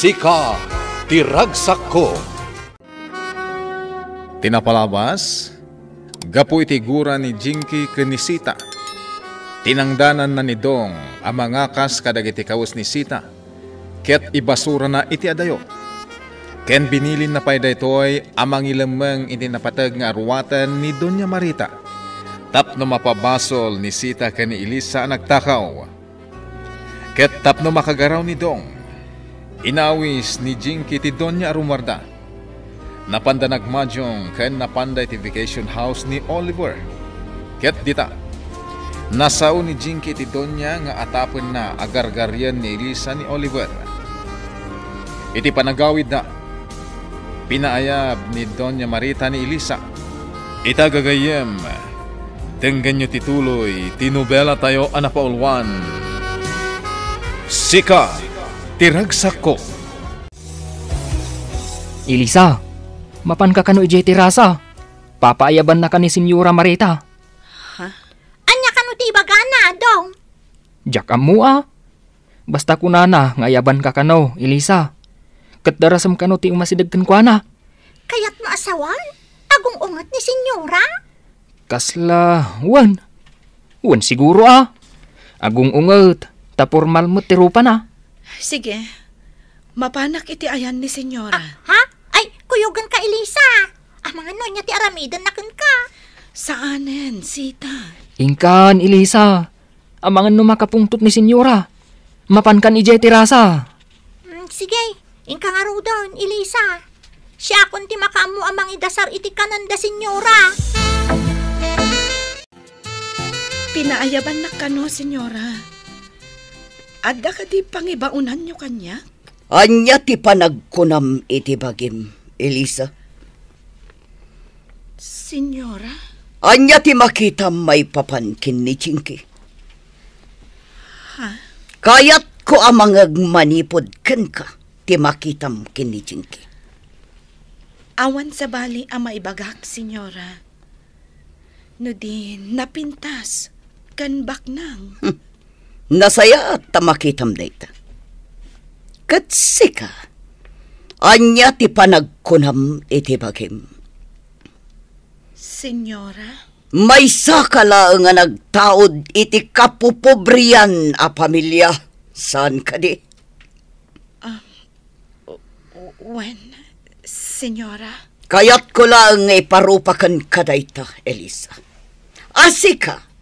Sika tiragsak ko. Tinapalabas, gapu itigura ni Jinky ken ni Sita. Tinangdanan na ni Dong ang mga kas kadagiti kawas ni Sita, ket ibasura na iti adayo. Ken binilin na pay daytoy amang ilamang iti napatag nga arwatan ni Doña Marita. Tapno mapabasol ni Sita ken ni Elisa nagtakaw. Ket tapno makagaraw ni Dong, inawis ni Jinky ti Doña Arumarda. Napanda nagmadyong ken napanda iti vacation house ni Oliver. Ket dita, nasao ni Jinky ti Doña nga atapon na agargaryan ni Elisa ni Oliver. Iti panagawid na, pinaayab ni Doña Marita ni Elisa. Itagagayem, tenggan nyo tituloy, tinubela tayo anapaulwan. Sika tiragsak ko. Elisa, mapan ka kano ijay tirasa. Papaayaban na ka ni Senyora Marita. Ha? Anya kano ti bagana, Dong? Jak amua. Basta kunana, ngayaban ka kano, Elisa. Ket darasam kano ti umasidagken kuana. Kayat maasawan? Agong ungat ni Senyora? Kasla, wan siguro Agong unget, tapurmal mo ti rupa na. Sige, mapanak iti ayan ni Senyora. Ha? Ay, kuyugan ka, Elisa. Mga nonya ti aramidan naken ka. Saanen, Sita? Ingkan, Elisa. Amangan no makapungtot ni Senyora. Mapankan ijay tirasa. Sige, ingka nga rodon, Elisa. Siya akong ti makamu amang idasar iti kanan da Senyora. Pinaayaban na kano, Senyora. Adda ka di pangibaunan nyo kanya? Anya ti panagkunam iti bagim, Elisa. Senyora? Anya ti makita may papankin ni Jinky. Ha? Kayat ko amang agmanipod ken ka ti makitam kin ni Jinky. Awan sa bali ang maibagak, Senyora. No din, napintas, kan baknang. Nasaya at tamakitam dayta. Katsika, anya ti panagkunam iti bagim. Senyora? May sakala nga nagtaod iti kapupobriyan a pamilya. Saan ka di? When, Senyora? Kayat ko lang iparupakan kadayta, Elisa. Asika,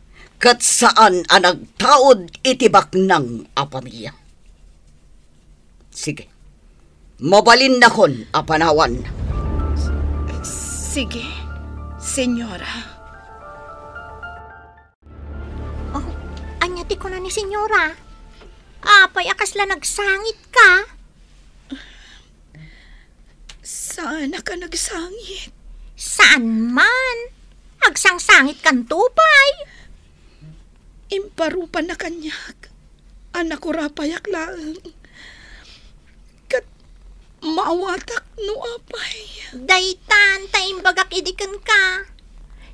kat saan ang nagtaod itibak ng apamilya. Sige, mabalin na kon apanawan. Sige, Senyora. Oh, anya ti ko na ni Senyora. Apay akasla nagsangit ka. Saan ka nagsangit? Saan man? Agsangsangit kan tupay. Imparupa na kanyak. Anak ko rapayak lang. Kat maawatak no apay. Daytan, taimbagak idikan ka.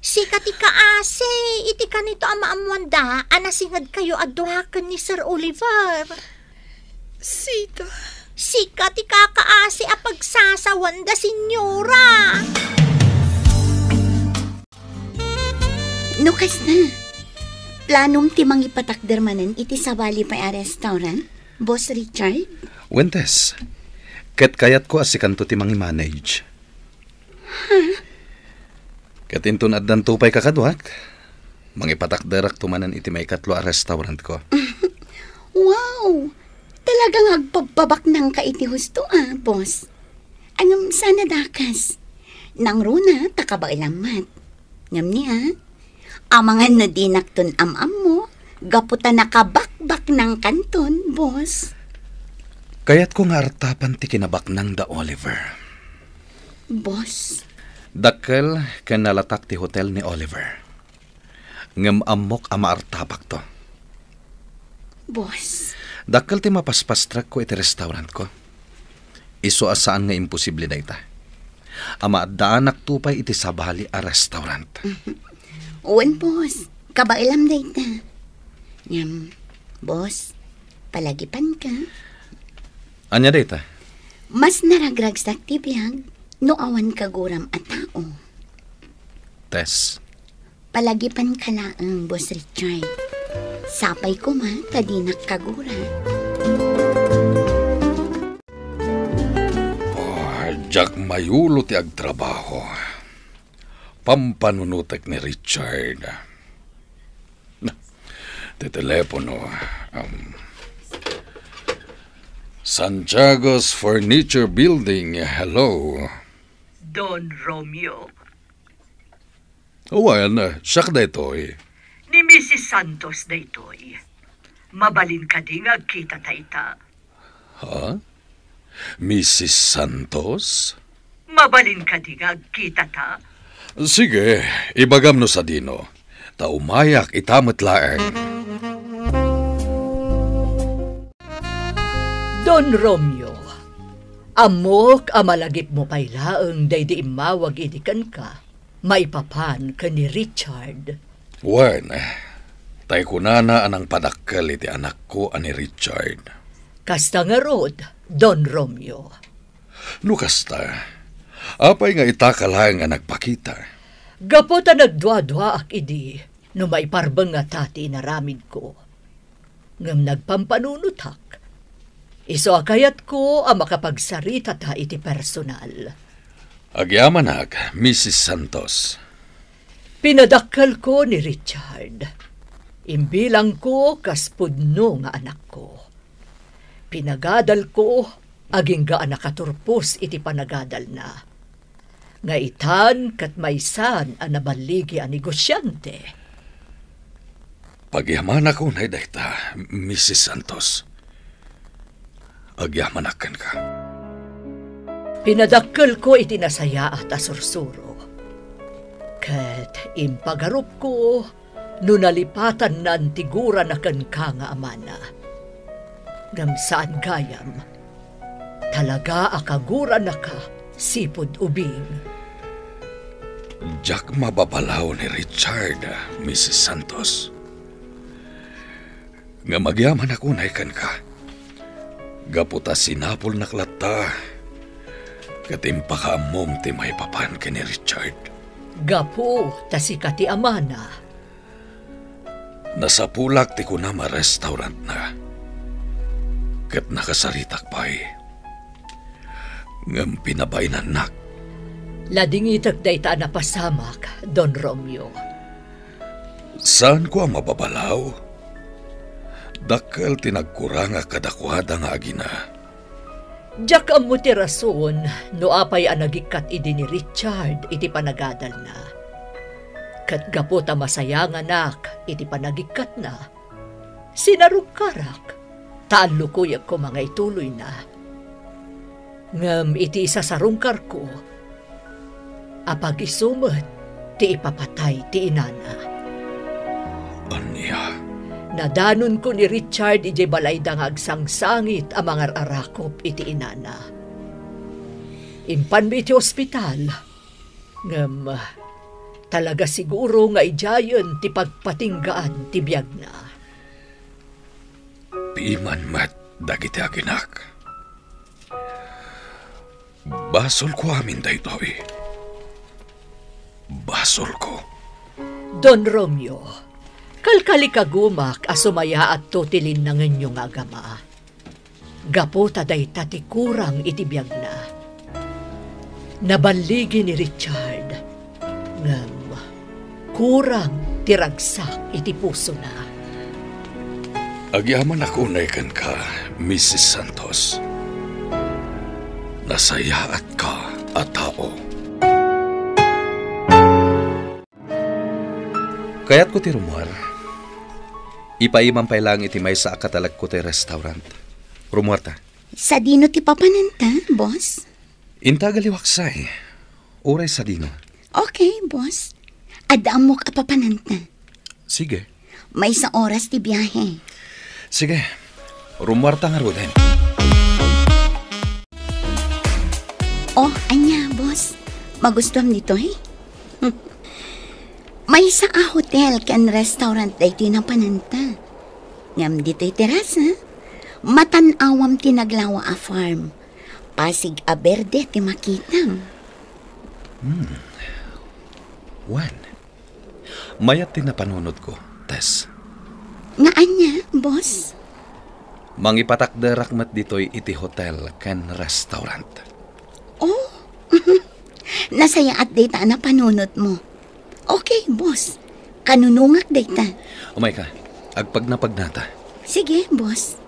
Sika ti kaase, iti ka nito amaamuanda, anasingad kayo aduhakan ni Sir Oliver. Sita. Sika ti kakaase apagsasawan da Senyora. Nukas na. Planom ti mangipatakdermanen iti sabali pa a restaurant, Boss Richard? Wentes, ket kayat ko asikanto ti mangi-manage. Ket intun addan tupay kakadwak, mangipatakderak tumanan iti may katlo a restaurant ko. Wow! Talagang agpababak ng ka iti husto boss. Anong sana dakas? Nang runa, takabailamat. Ngam niya, amangan na dinakton am-am mo, gaputa nakabakbak ng kanton, boss. Kayat ko nga artapan ti kinabak ng da Oliver. Boss? Dakkel ken nalatak ti hotel ni Oliver. Ngem amok ama artapak to. Boss? Dakkel ti mapaspastrak ko iti restaurant ko. Iso asaan nga imposible na ita. Ama daanak tupay iti sabali a restaurant. Uwan, boss. Kabailam day ta. Boss, palagipan ka. Anya day ta? Mas naragrag sa tibiyag, no awan kaguram at tao. Tess, Palagipan ka laang, Boss Richard. Sapay ko ma, kadinak kaguram. Jack mayulo ti agtrabaho. Pampanunutek ni Richard. Ti telepono. Santiago's Furniture Building. Hello. Don Romeo. Awan, siya ka daytoy. Ni Mrs. Santos daytoy. Mabalin ka di nga kita tayta. Ha? Mrs. Santos? Mabalin ka di nga kita ta. Sige, ibagam no sa dino. Taumayak itamot laeng. Don Romeo, amok amalagip mo paylaeng daydi imawag idikan ka, maipapan ka ni Richard. Wen, tay kunana anang padakkel iti anak ko ani Richard. Kasta nga rod, Don Romeo. Lukasta, apay nga itakalaeng nga nagpakita. Gapota nagdwa-dwa ak idi, no maiparbang nga tati naramid ko. Ngam nagpampanunutak. Iso akayat ko ang makapagsarita ta iti personal. Agyaman ak, Mrs. Santos. Pinadakkel ko ni Richard. Imbilang ko kaspudno nga anak ko. Pinagadal ko aging gaan nakaturpos iti panagadal na. Nga itan kat maysan ang nabaligi ang negosyante. Pagyaman ako na idayta, Mrs. Santos. Agyamanakan ka. Pinadakkel ko iti nasaya at asursuro. Kat impagarup ko, nunalipatan na antigura na kan ka nga amana. Ngam saan gayam, talaga akagura na ka, sipod ubing. Jack mababalaw ni Richard, Mrs. Santos. Nga magyaman ako na ikan ka. Gaputa sinapol na klata. Katimpakaamom ti may papan ka ni Richard. Gapo, tasikati amana. Nasapulak ti kunama restaurant na. Kat nakasaritak pa'y. Ngam pinabay na nak. Ladingitak dayta na pasamak, Don Romeo. Saan ko ang mababalaw? Dakkel tinagkurang kadakwada nga agina. Diyak ang muti rason, no apay ang nagikat idi ni Richard iti panagadal na. Kat gapota masayang anak iti panagikat na. Sinarungkarak, taalukuyag ko mga ituloy na. Ngam iti isa sa rungkar ko, apag isumet ti ipapatay ti inana. Anya? Nadanon ko ni Richard iti balayda nga agsangsangit ang mga arakop iti inana. Impan mi iti ospital. Ngam, talaga siguro nga ijayon ti pagpatinggaan ti biyag na. Piman mat dagiti aginak. Basol ko amin daytoy. Basol ko. Don Romeo, kalkali kagumak asumaya at tutilin ng inyong agama. Gapota day tati kurang itibiyag na. Nabaligi ni Richard. Ngam, kurang tiragsak iti puso na. Agyaman ako na ikan ka, Mrs. Santos. Nasayaat ka at tao. Kaya't ko ti Rumuar. Ipaimampay lang iti may sa akatalag ko ti restaurant. Rumuar ta. Sa dino ti papananta, boss? Intagaliwaksay. Uray sa dino. Okay, boss. Adaan mo ka papananta. Sige. May sa oras ti biyahe. Sige. Rumuar ta nga roden. Oh, anya, boss. Magustuhan dito, eh? May sa hotel kan restaurant dito na pananta. Ngam dito'y terasa. Matanawam tinaglawa a farm. Pasig a berde ti makitam. Wan. Mayat din na panunod ko, Tess. Nga anya, boss? Mangipatak rakmat dito'y iti hotel ken restaurant. Oh, nasaya at data na panunod mo. Okay, boss. Kanunungak data. Umay ka, agpag na pagnata. Sige, boss.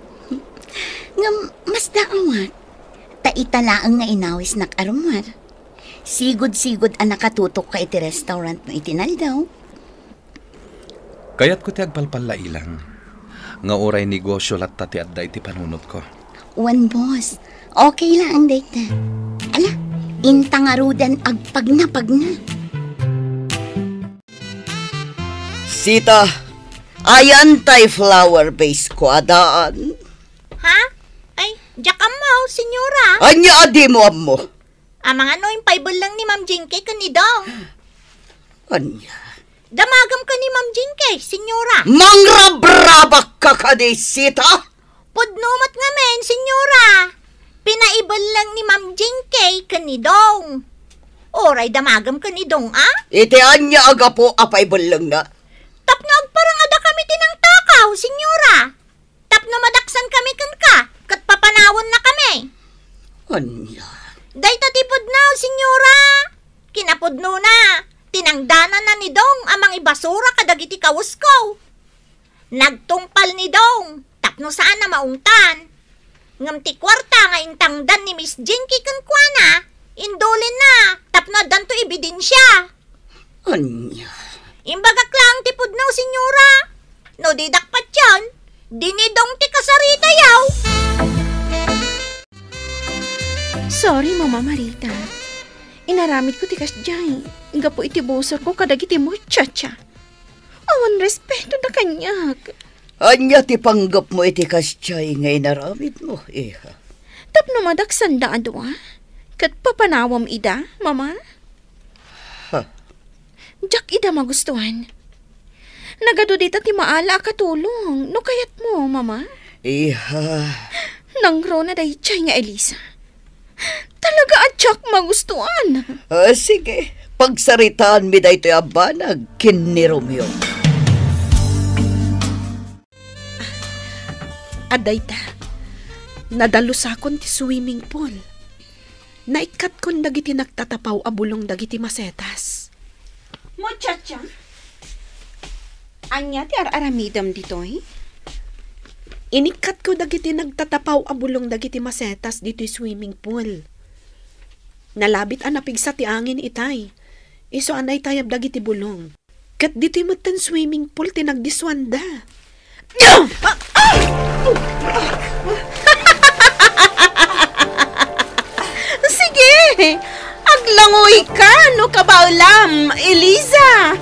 Nga mas daawat. Taitalaang nga inawis nakarumar. Sigod-sigod ang nakatutok ka iti restaurant mo itinaldaw. Kaya't ko ti agpalpala ilang. Nga oray negosyo lat tati adda iti panunod ko. Wan, boss. Okay lang ang data. Ala, intangarudan agpagna-pagna. Sita, ayan tay flower base ko adaan. Ha? Ay, jakam mo, senyora. Anya adi mo amo. Amang ano yung paibol lang ni Ma'am Jinky kanidong. Anya. Damagam ka ni Ma'am Jinky, senyora. Mangrabrabak ka kadi, Sita. Pudnumat nga men, senyora. Pinaibol lang ni Ma'am Jinky kanidong. Oray damagam kanidong, ah? Iti anya aga po apay balang na. Tapno agparang ada kami tinang takaw, senyora. Tapno madaksan kami kan ka, kat papanawon na kami. Anya. Dayta ti pudnaw, senyora. Kinapudno na. Tinangdanan na ni Dong amang ibasura kadagiti kawusko. Nagtungpal ni Dong, tapno saan na maungtan. Ngam ti kwarta nga intangdan ni Miss Jinky kankwana, indulin na, tapno danto ebidensya. Anya. Imbagak lang ti pudnaw, senyora. No didakpat yan, dinidong ti kasarita yaw. Sorry, Mama Marita. Inaramid ko ti kasjay. Nga po iti busor ko kadagiti mo, chacha. Awan respeto na kanyak. Anya ti panggap mo iti kasyay nga inaramid mo, iha. Tapno madaksan da adwa. Kat papanawam ida, Mama. Ha? Jak ida magustuhan. Nagado dita ti maala katulong. No kayat mo, Mama. Iha. Nangro na day chay nga Elisa. Talaga atyak magustuhan. Sige, pagsaritaan mi da ito abanag kin ni Romeo. Adayta, nadalusakon ti swimming pool. Naikat kon dagiti nagtatapaw abulong dagiti masetas. Muchacha, anya ti ar-aramidam ditoy? Inikat ko dagiti nagtatapaw abulong dagiti masetas dito swimming pool. Nalabit anapig sa ti angin itay. Iso anay tayab dagiti bulong. Kat dito matan swimming pool tinagdiswanda. Sige, aglangoy ka no kabaulam, Eliza.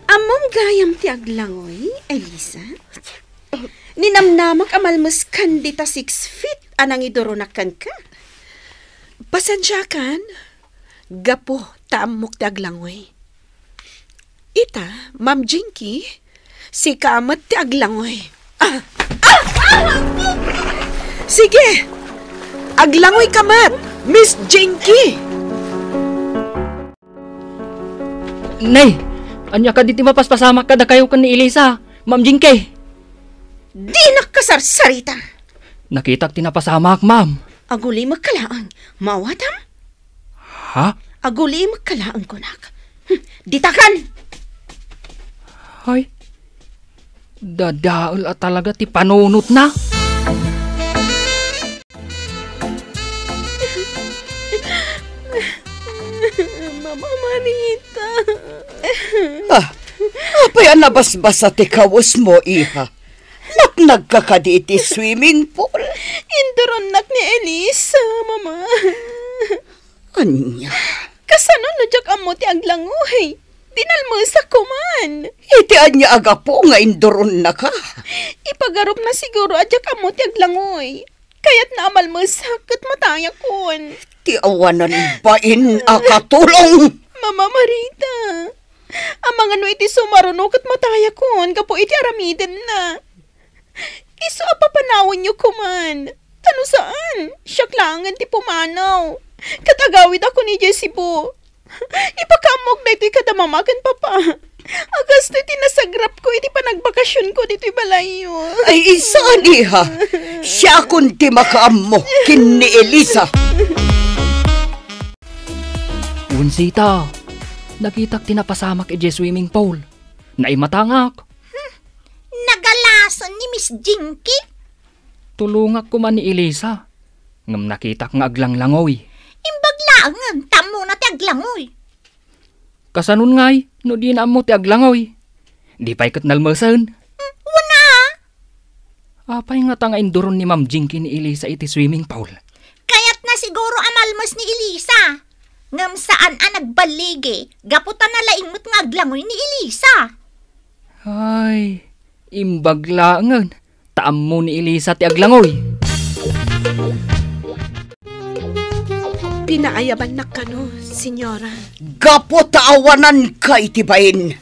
Amom gayam ti aglangoy, Elisa. Ninamnamak amalmas kan dita 6 feet anang idoronakan ka. Pasensya kan? Gapo taamok ti aglangoy. Ita, Ma'am Jinky, si kamat ti aglangoy. Sige, aglangoy kamat, Miss Jinky. Nay, anya ka diti mapaspasamak kada kayo kan ni Elisa, Ma'am Jinky. Di nakasarsarita. Nakitak tinapasamak, Ma'am. Aguli magkalaang, mawatam? Ha? Aguli magkalaang kunak. Ditakan! Ay, dadaol at talaga ti panunot na. Mama Marita. Apay nabasbasa ti kawos mo, iha. Nagkakaditi swimming pool. Induron nak ni Elisa, Mama. Anya. Kasano no jak amo ti aglangoy? Dinalmusa ko man. Iti anya aga po nga induron na ka. Ipagarup na siguro adyak amo ti aglangoy. Kaya't naamalmusa kat mataya kon. Ti awanan bain akatulong. Mama Marita. Ang mga no iti sumarunok at mataya kon, gapo iti aramiden na. Iso apapanawon nyo kuman. Tano saan? Siyaklangan ti pumanaw. Katagawid ako ni Jessibo. Ipakamog na ito'y kadamamakan, papa. Agas na iti nasagrap ko, iti panagbakasyon ko dito'y balayo. Ay, isa niha. Siya kundi makaam mo, kin ni Elisa. Unsita, nakitak tinapasamak iti swimming pool. Naimatangak. Nagalason ni Miss Jinky. Tulungak ko man ni Elisa. Ngam nakitak nga aglanglangoy. Imbaglangan, tamo na ti aglangoy. Kasanun ngay, no di na mo ti aglangoy. Di pa'y kat nalmasan. Wala. Apay nga tanga induron ni Ma'am Jinky ni Elisa iti swimming pool. Kaya't na siguro amalmas ni Elisa. Ngam saan nagbaligi, gaputan na laingmot nga aglangoy ni Elisa. Ay, imbaglangan. Taam mo ni Elisa ti aglangoy. Pinaayaban na kano, senyora. Gapo taawanan ka itibayin.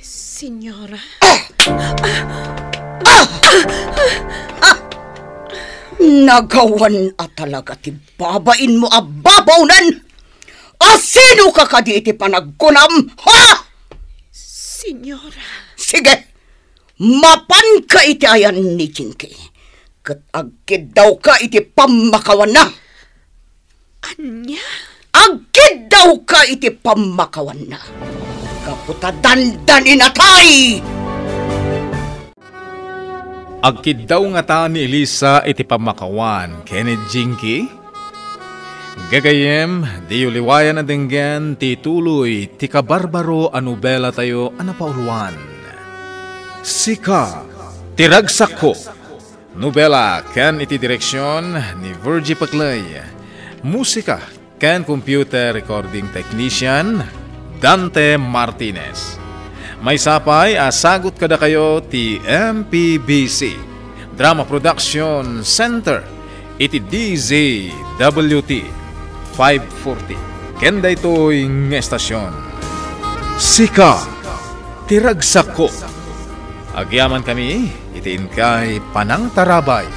Senyora. Nagawan at talaga ti babain mo ababawnan. Sino ka kadi iti panagkunam, ha? Senyora. Sige, mapan ka iti ayan ni Jinky. Kat agkid daw ka iti pamakawan na. Anya? Agkid daw ka iti pamakawan na. Kaputa dandan inatay! Agkid daw nga ta ni Elisa iti pamakawan, Kenneth Jinky. Gagayem, di uliwayan na denggen ti tuloy ti kabarbaro a nobela tayo anapauluan. Sika, tiragsak ko. Nobela ken iti direksyon ni Virgie Paclay. Musika ken computer recording technician Dante Martinez. May sapay asagot kada kayo ti MPBC Drama Production Center iti DZWT 540 kenda ito'y ng estasyon. Sika, tiragsak ko. Agyaman kami, itiin kay Panang Tarabay.